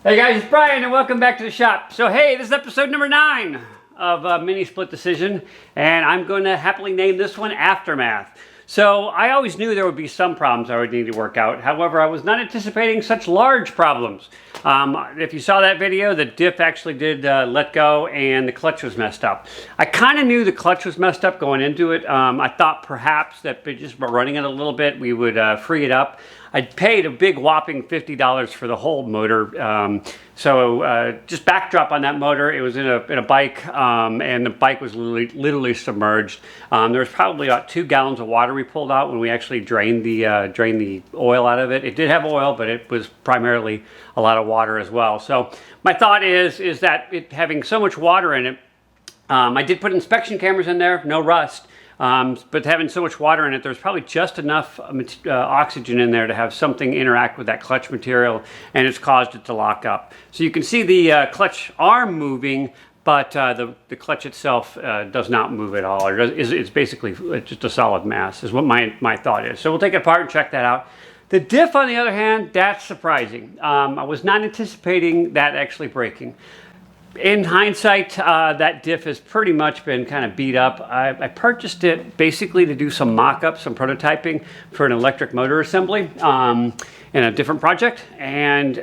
Hey guys, it's Brian and welcome back to the shop. So hey, this is episode number 9 of Mini Split Decision, and I'm going to happily name this one Aftermath. So I always knew there would be some problems I would need to work out. However, I was not anticipating such large problems. If you saw that video, the diff actually did let go and the clutch was messed up. I kind of knew the clutch was messed up going into it. I thought perhaps that just by running it a little bit, we would free it up. I paid a big whopping $50 for the whole motor. Just backdrop on that motor, it was in a bike, and the bike was literally submerged. There was probably about 2 gallons of water we pulled out when we actually drained the oil out of it. It did have oil, but it was primarily a lot of water as well. So my thought is that it having so much water in it, I did put inspection cameras in there, no rust. But having so much water in it, there's probably just enough oxygen in there to have something interact with that clutch material, and it's caused it to lock up. So you can see the clutch arm moving, but the clutch itself does not move at all. It's basically just a solid mass, is what my thought is. So we'll take it apart and check that out. The diff, on the other hand, that's surprising. I was not anticipating that actually breaking. In hindsight, that diff has pretty much been kind of beat up. I purchased it basically to do some mock-up, some prototyping for an electric motor assembly in a different project, and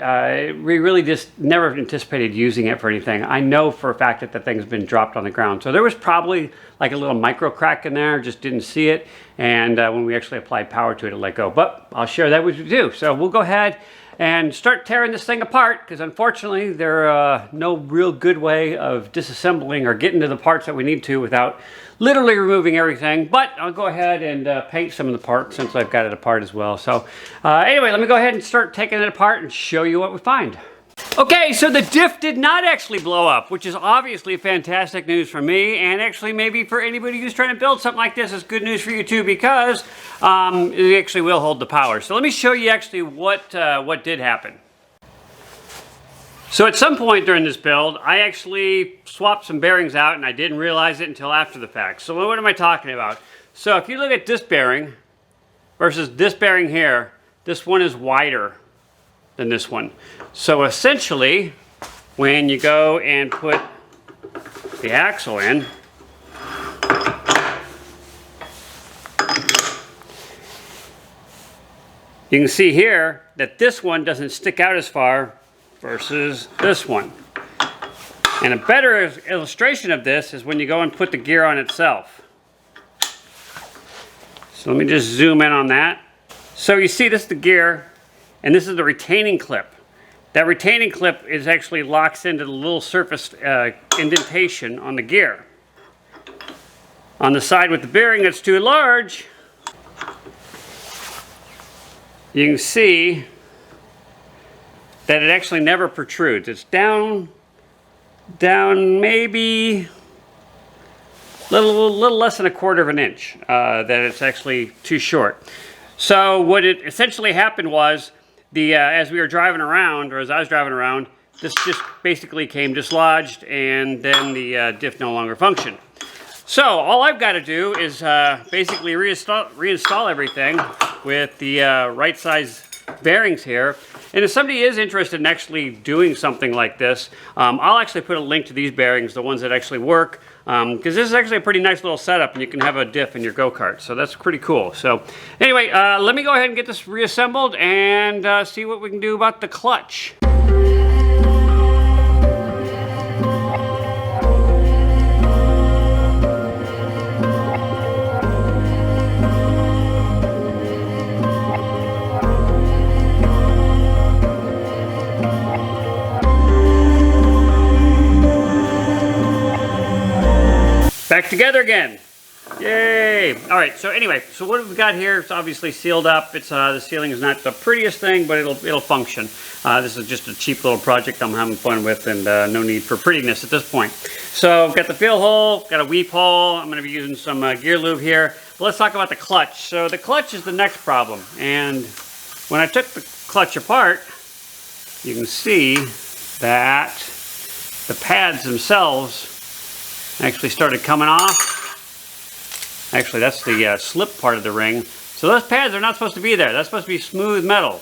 we really just never anticipated using it for anything. I know for a fact that the thing's been dropped on the ground, so there was probably like a little micro crack in there, just didn't see it, and when we actually applied power to it, it let go. But I'll share that with you too. So we'll go ahead and start tearing this thing apart, because unfortunately there no real good way of disassembling or getting to the parts that we need to without literally removing everything. But I'll go ahead and paint some of the parts since I've got it apart as well. So anyway, let me go ahead and start taking it apart and show you what we find. Okay, so the diff did not actually blow up, which is obviously fantastic news for me, and actually maybe for anybody who's trying to build something like this, it's good news for you too, because it actually will hold the power. So let me show you actually what did happen. So at some point during this build, I actually swapped some bearings out, and I didn't realize it until after the fact. So what am I talking about? So if you look at this bearing versus this bearing here, this one is wider than this one. So essentially, when you go and put the axle in, you can see here that this one doesn't stick out as far versus this one. And a better illustration of this is when you go and put the gear on itself. So let me just zoom in on that. So you see this is the gear, and this is the retaining clip. That retaining clip is actually locks into the little surface indentation on the gear. On the side with the bearing that's too large, you can see that it actually never protrudes. It's down maybe a little less than 1/4 of an inch, that it's actually too short. So what it essentially happened was, as we were driving around, or as I was driving around, this just basically came dislodged, and then the diff no longer functioned. So all I've got to do is basically reinstall everything with the right size bearings here. And if somebody is interested in actually doing something like this, I'll actually put a link to these bearings, the ones that actually work, because this is actually a pretty nice little setup, and you can have a diff in your go-kart, so that's pretty cool. So anyway, let me go ahead and get this reassembled and see what we can do about the clutch. Back together again. Yay! All right, so anyway, so what we've got here, it's obviously sealed up. It's the sealing is not the prettiest thing, but it'll function. This is just a cheap little project I'm having fun with, and no need for prettiness at this point. So I've got the fill hole, got a weep hole. I'm going to be using some gear lube here. But let's talk about the clutch. So the clutch is the next problem, and when I took the clutch apart, you can see that the pads themselves actually started coming off. Actually, that's the slip part of the ring. So those pads are not supposed to be there. That's supposed to be smooth metal.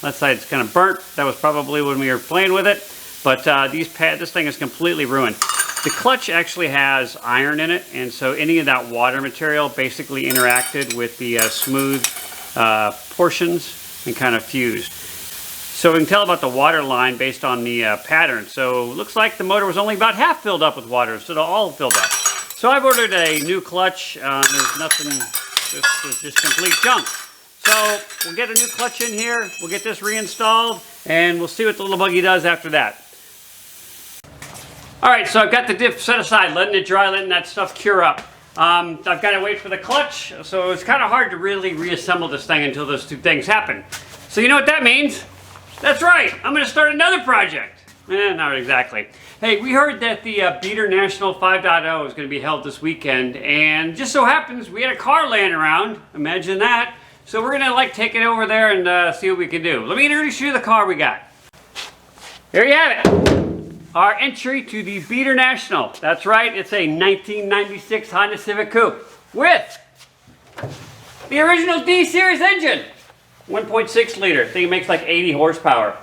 Left side's kind of burnt. That was probably when we were playing with it. But this thing is completely ruined. The clutch actually has iron in it, and so any of that water material basically interacted with the smooth portions and kind of fused. So we can tell about the water line based on the pattern. So it looks like the motor was only about half filled up with water instead of all filled up. So I've ordered a new clutch. There's nothing, this is just complete junk. So we'll get a new clutch in here, we'll get this reinstalled, and we'll see what the little buggy does after that. All right, so I've got the diff set aside, letting it dry, letting that stuff cure up. I've got to wait for the clutch, so it's kind of hard to really reassemble this thing until those two things happen. So you know what that means? That's right, I'm going to start another project. Not exactly. Hey, we heard that the Beater National 5.0 is going to be held this weekend, and just so happens we had a car laying around. Imagine that. So we're going to take it over there and see what we can do. Let me introduce you to the car we got. Here you have it. Our entry to the Beater National. That's right, it's a 1996 Honda Civic Coupe with the original D-Series engine. 1.6 liter, thing makes like 80 horsepower.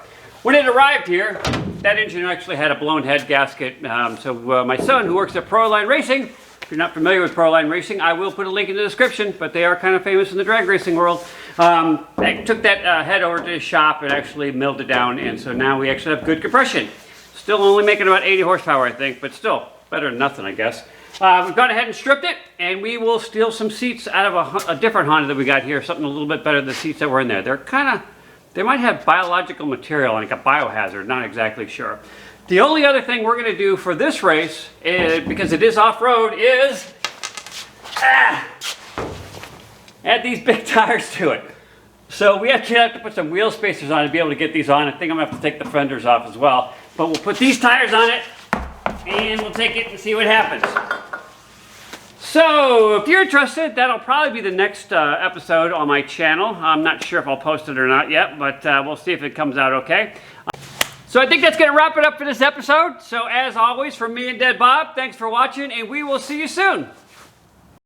When it arrived here, that engine actually had a blown head gasket. So my son, who works at Proline Racing, if you're not familiar with Proline Racing, I will put a link in the description, but they are kind of famous in the drag racing world. They took that head over to his shop and actually milled it down, and so now we actually have good compression. Still only making about 80 horsepower, I think, but still better than nothing, I guess. We've gone ahead and stripped it, and we will steal some seats out of a different Honda that we got here, something a little bit better than the seats that were in there. They might have biological material, like a biohazard, not exactly sure. The only other thing we're going to do for this race, because it is off-road, is add these big tires to it. So we actually have to put some wheel spacers on to be able to get these on. I think I'm going to have to take the fenders off as well. But we'll put these tires on it, and we'll take it and see what happens. So if you're interested, that'll probably be the next episode on my channel. I'm not sure if I'll post it or not yet, but we'll see if it comes out okay. So I think that's going to wrap it up for this episode. So as always, from me and Dad Bob, thanks for watching, and we will see you soon.